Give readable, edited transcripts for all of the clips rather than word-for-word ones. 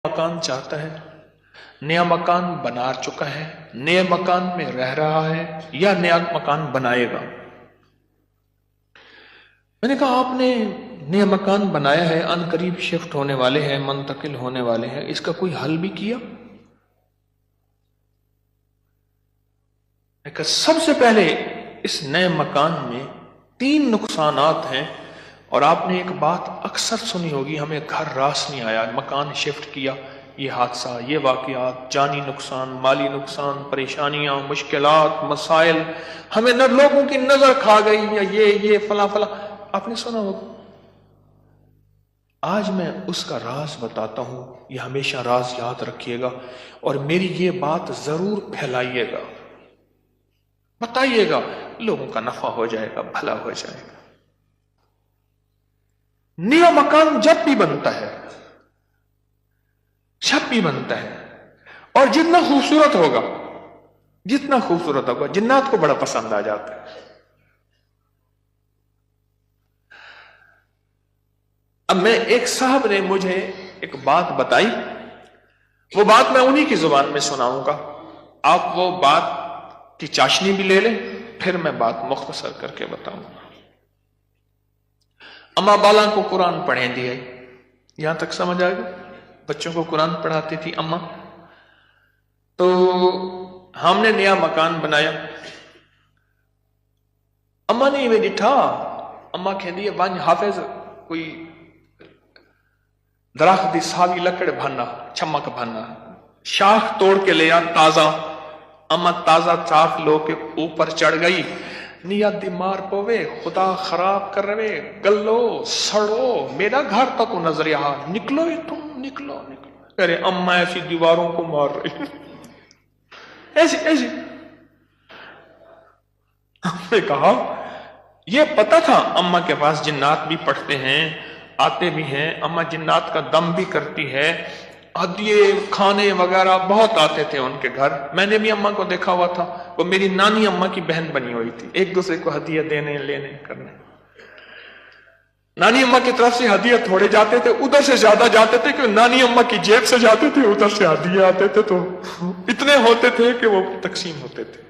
مکان چاہتا ہے، نیا مکان بنا چکا ہے، نئے مکان میں رہ رہا ہے یا نیا مکان بنائے گا؟ میں نے کہا آپ نے نیا مکان بنایا ہے، ان قریب شفٹ ہونے والے ہیں، منتقل ہونے والے ہیں، اس کا کوئی حل بھی کیا؟ میں کہا سب سے پہلے اس نئے مکان میں 3 نقصانات ہیں، اور آپ نے ایک بات اکثر سنی ہوگی، ہمیں گھر راس نہیں آیا، مکان شفٹ کیا، یہ حادثہ، یہ واقعات، جانی نقصان، مالی نقصان، پریشانیاں، مشکلات، مسائل، ہمیں نہ لوگوں کی نظر کھا گئی، یا یہ فلاں فلاں، آپ نے سنا ہوگا۔ آج میں اس کا راز بتاتا ہوں، یہ ہمیشہ راز یاد رکھیے گا، اور میری یہ بات ضرور پھیلائیے گا، بتائیے گا، لوگوں کا نفع ہو جائے گا، بھلا ہو جائے گا۔ نیا مکان جب بھی بنتا ہے، جب بھی بنتا ہے، اور جتنا خوبصورت ہوگا، جتنا خوبصورت ہوگا، جنات کو بڑا پسند آ جاتا ہے۔ اب میں ایک صاحب نے مجھے ایک بات بتائی، وہ بات میں انہی کی زبان میں سناؤں گا، آپ وہ بات کی چاشنی بھی لے لیں، پھر میں بات مختصر کر کے بتاؤں گا۔ اما بالا کو قرآن پڑھیں دیا، یہاں تک سمجھ آئے گا؟ بچوں کو قرآن پڑھاتی تھی اما۔ تو ہم نے نیا مکان بنایا، اما نے میں ڈٹھا، اما کہہ دیے ون حافظ کوئی درخت دی ساوی لکڑ بھنا، چمک بھنا، شاخ توڑ کے لیا تازہ، اما تازہ چاک لو کے اوپر چڑھ گئی، نیت دی مار پوے، خدا خراب کر رہے، گلو سڑو، میرا گھر تک نظر یہاں، نکلو ہی تم، نکلو نکلو۔ ارے اما ایسی دیواروں کو مار رہی، ایسی ایسی۔ ہم نے کہا یہ پتا تھا اما کے پاس جنات بھی پڑھتے ہیں، آتے بھی ہیں، اما جنات کا دم بھی کرتی ہے، ہدیے کھانے وغیرہ بہت آتے تھے ان کے گھر۔ میں نے بھی اما کو دیکھا ہوا تھا، وہ میری نانی اما کی بہن بنی ہوئی تھی، ایک دوسرے کو ہدیے دینے لینے کرنے۔ نانی اما کی طرف سے ہدیے تھوڑے جاتے تھے، ادھر سے زیادہ جاتے تھے، کہ نانی اما کی جیب سے جاتے تھے، ادھر سے ہدیے آتے تھے، تو اتنے ہوتے تھے کہ وہ تقسیم ہوتے تھے۔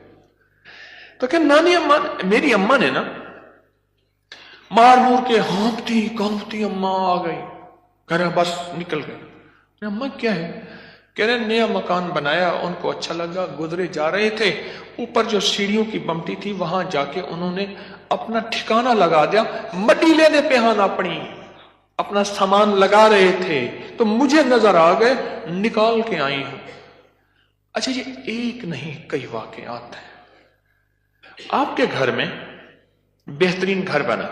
تو کہ نانی اما، میری اما نے نا مار مور کے ہانپتی کانپتی اما آ گئی، کہہ رہے بس نکل گئے۔ اما کیا ہے؟ کہہ رہے نیا مکان بنایا، ان کو اچھا لگا، گزرے جا رہے تھے، اوپر جو سیڑھیوں کی بمٹی تھی وہاں جا کے انہوں نے اپنا ٹھکانہ لگا دیا، مٹی لینے پہان اپنا سامان لگا رہے تھے، تو مجھے نظر آ گئے، نکال کے آئی ہوں۔ اچھا یہ ایک نہیں کئی واقعات ہیں۔ آپ کے گھر میں بہترین گھر بنا،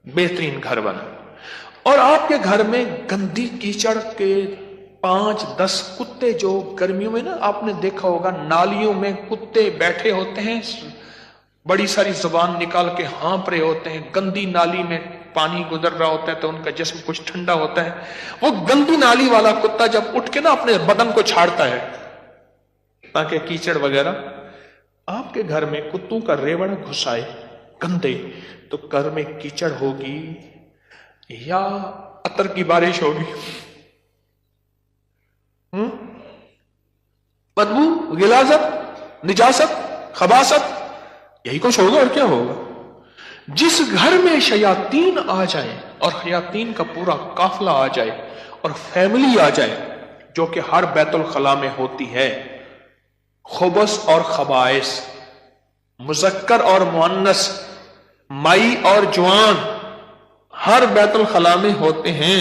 بہترین گھر بنا، اور آپ کے گھر میں گندی کیچڑ کے 5-10 کتے، جو گرمیوں میں نا آپ نے دیکھا ہوگا نالیوں میں کتے بیٹھے ہوتے ہیں، بڑی ساری زبان نکال کے ہانپ رہے ہوتے ہیں، گندی نالی میں پانی گزر رہا ہوتا ہے تو ان کا جسم کچھ ٹھنڈا ہوتا ہے، وہ گندی نالی والا کتا جب اٹھ کے نا اپنے بدن کو چھاڑتا ہے تاکہ کیچڑ وغیرہ، آپ کے گھر میں کتوں کا ریوڑ گھسائے گندے، تو گھر میں کیچڑ ہوگی یا عطر کی بارش ہوگی؟ بدبو، غلاظت، نجاست، خباثت، یہی کچھ ہوگا اور کیا ہوگا۔ جس گھر میں شیاطین آ جائیں اور شیاطین کا پورا قافلہ آ جائے اور فیملی آ جائے، جو کہ ہر بیت الخلاء میں ہوتی ہے، خبث اور خبائث، مذکر اور مؤنث، مائی اور جوان، ہر بیت الخلاء میں ہوتے ہیں۔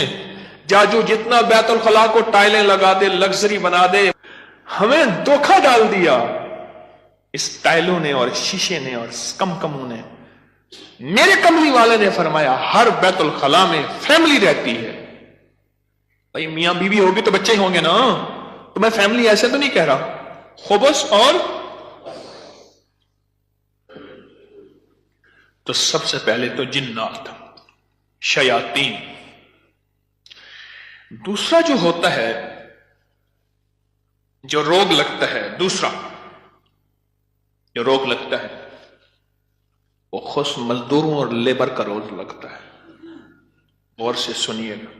جاجو جتنا بیت الخلاء کو ٹائلیں لگا دے، لگژری بنا دے، ہمیں دھوکہ ڈال دیا اس ٹائلوں نے اور شیشے نے اور کمکموں نے۔ میرے کملی والے نے فرمایا ہر بیت الخلاء میں فیملی رہتی ہے۔ بھائی میاں بیوی ہوگی تو بچے ہوں گے نا، تو میں فیملی ایسے تو نہیں کہہ رہا، خبث اور تو سب سے پہلے تو جنات، شیاطین۔ دوسرا جو ہوتا ہے، جو روگ لگتا ہے، دوسرا جو روگ لگتا ہے وہ خص مزدوروں اور لیبر کا روگ لگتا ہے۔ غور سے سنیے گا،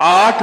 8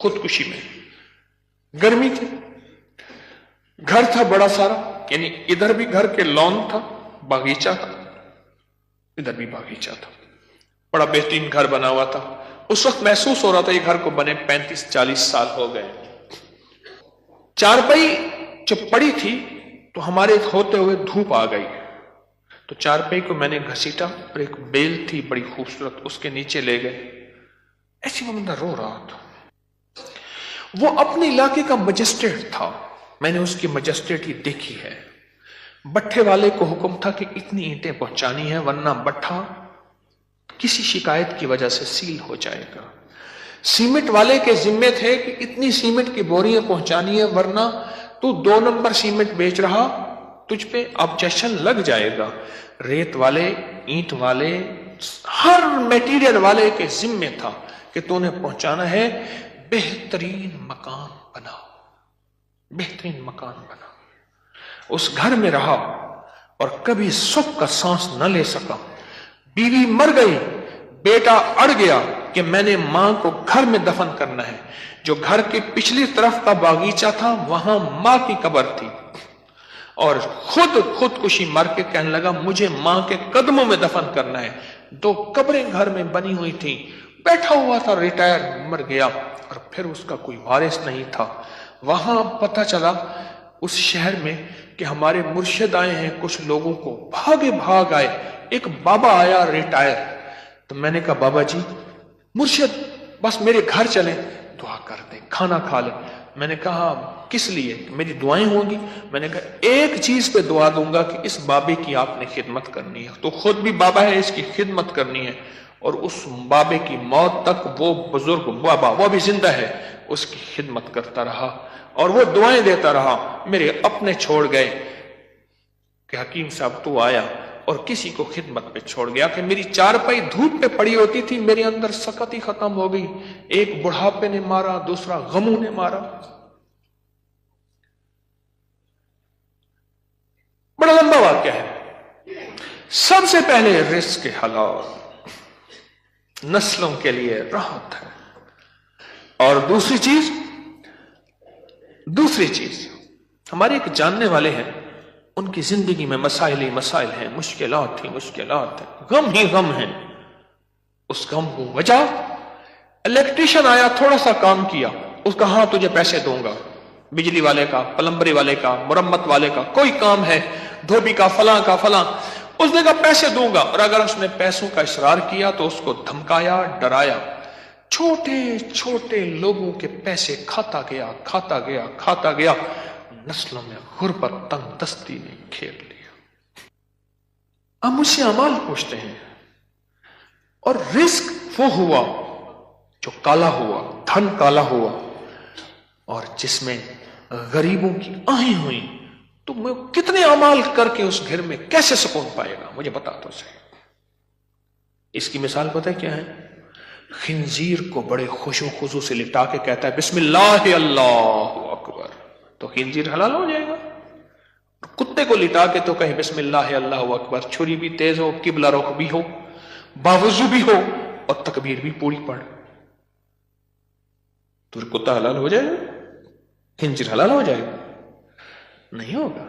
خودکشی میں. گرمی تھی, گھر تھا بڑا سارا, یعنی ادھر بھی گھر کے لان تھا, باغیچہ تھا, ادھر بھی باغیچہ تھا, بڑا بہترین گھر بنا ہوا تھا. اس وقت محسوس ہو رہا تھا یہ گھر کو بنے 35-40 سال ہو گئے. چارپائی جب پڑی تھی تو ہمارے ہوتے ہوئے دھوپ آ گئی, تو چارپائی کو میں نے گھسیٹا اور ایک بیل تھی بڑی خوبصورت, اس کے نیچے لے گئے. ایسی وہ بندہ رو رہا تھا. وہ اپنے علاقے کا مجسٹریٹ تھا, میں نے اس کی مجسٹریٹی دیکھی ہے. بٹھے والے کو حکم تھا کہ اتنی اینٹیں پہنچانی ہے ورنہ بٹھا کسی شکایت کی وجہ سے سیل ہو جائے گا. سیمنٹ والے کے ذمے تھے کہ اتنی سیمنٹ کی بوریاں پہنچانی ہے ورنہ تو 2 نمبر سیمنٹ بیچ رہا, تجھ پہ آبجیکشن لگ جائے گا. ریت والے, اینٹ والے, ہر میٹیریل والے کے ذمے تھا کہ تو نے پہنچانا ہے. بہترین مکان بناؤ, بہترین مکان بناؤ. اس گھر میں رہا اور کبھی سکھ کا سانس نہ لے سکا. بیوی مر گئی, بیٹا اڑ گیا کہ میں نے ماں کو گھر میں دفن کرنا ہے. جو گھر کی پچھلی طرف کا باغیچہ تھا وہاں ماں کی قبر تھی, اور خودکشی مر کے کہنے لگا مجھے ماں کے قدموں میں دفن کرنا ہے. 2 قبریں گھر میں بنی ہوئی تھی. بیٹھا ہوا تھا, ریٹائر, مر گیا, اور پھر اس کا کوئی وارث نہیں تھا. وہاں پتہ چلا اس شہر میں کہ ہمارے مرشد آئے ہیں. کچھ لوگوں کو بھاگے بھاگ آئے. ایک بابا آیا ریٹائر, تو میں نے کہا بابا جی مرشد بس میرے گھر چلیں, دعا کر دیں, کھانا کھا لیں. میں نے کہا کس لیے؟ میری دعائیں ہوں گی. میں نے کہا ایک چیز پہ دعا دوں گا کہ اس بابے کی آپ نے خدمت کرنی ہے. تو خود بھی بابا ہے, اس کی خدمت کرنی ہے, اور اس بابے کی موت تک وہ بزرگ بابا وہ بھی زندہ ہے, اس کی خدمت کرتا رہا اور وہ دعائیں دیتا رہا. میرے اپنے چھوڑ گئے کہ حکیم صاحب تو آیا, اور کسی کو خدمت پہ چھوڑ گیا کہ میری چارپائی دھوپ پہ پڑی ہوتی تھی. میرے اندر سکت ہی ختم ہو گئی. ایک بڑھاپے نے مارا, دوسرا غموں نے مارا. بڑا لمبا واقعہ ہے. سب سے پہلے رزق کے حلال, نسلوں کے لیے راحت ہے. اور دوسری چیز ہمارے ایک جاننے والے ہیں, ان کی زندگی میں مسائل ہی مسائل ہیں, مشکلات ہیں, غم ہی غم ہیں. اس غم کو وجہ الیکٹریشین آیا, تھوڑا سا کام کیا, اس کا ہاں تجھے پیسے دوں گا. بجلی والے کا, پلمبری والے کا, مرمت والے کا, کوئی کام ہے, دھوبی کا, فلاں کا فلاں, اس نے کہا پیسے دوں گا. اور اگر اس نے پیسوں کا اصرار کیا تو اس کو دھمکایا, ڈرایا. چھوٹے چھوٹے لوگوں کے پیسے کھاتا گیا. نسلوں میں غربت, تنگ دستی نے گھیر لیا. اب مجھ سے اعمال پوچھتے ہیں, اور رزق وہ ہوا جو کالا ہوا, دھن کالا ہوا, اور جس میں غریبوں کی آہیں ہوئی. تو میں کتنے اعمال کر کے اس گھر میں کیسے سکون پائے گا؟ مجھے بتا تو صحیح. اس کی مثال پتہ ہے کیا ہے؟ خنزیر کو بڑے خوش و خضوع سے لٹا کے کہتا ہے بسم اللہ اللہ اکبر, تو خنزیر حلال ہو جائے گا. کتے کو لٹا کے تو کہے بسم اللہ اللہ اکبر, چھری بھی تیز ہو, قبلہ رخ بھی ہو, باوضو بھی ہو, اور تکبیر بھی پوری پڑھ, تو کتا حلال ہو جائے گا؟ خنزیر حلال ہو جائے گا؟ نہیں ہوگا.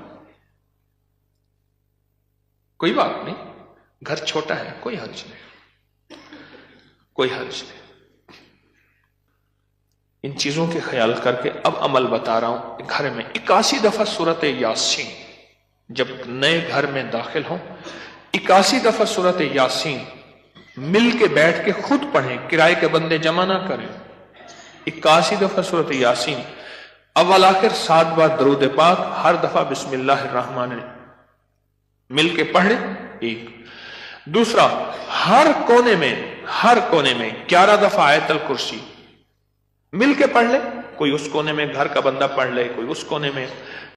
کوئی بات نہیں, گھر چھوٹا ہے, کوئی حرج نہیں. ان چیزوں کے خیال کر کے اب عمل بتا رہا ہوں. گھر میں 81 دفعہ سورت یاسین, جب نئے گھر میں داخل ہوں 81 دفعہ سورت یاسین مل کے بیٹھ کے خود پڑھیں, کرائے کے بندے جمع نہ کریں. 81 دفعہ سورت یاسین, اول آخر 7 بار درود پاک, ہر دفعہ بسم اللہ الرحمن الرحیم مل کے پڑھ لیں. ایک. دوسرا, ہر کونے میں 11 دفعہ آیت الکرسی مل کے پڑھ لے. کوئی اس کونے میں گھر کا بندہ پڑھ لے, کوئی اس کونے میں,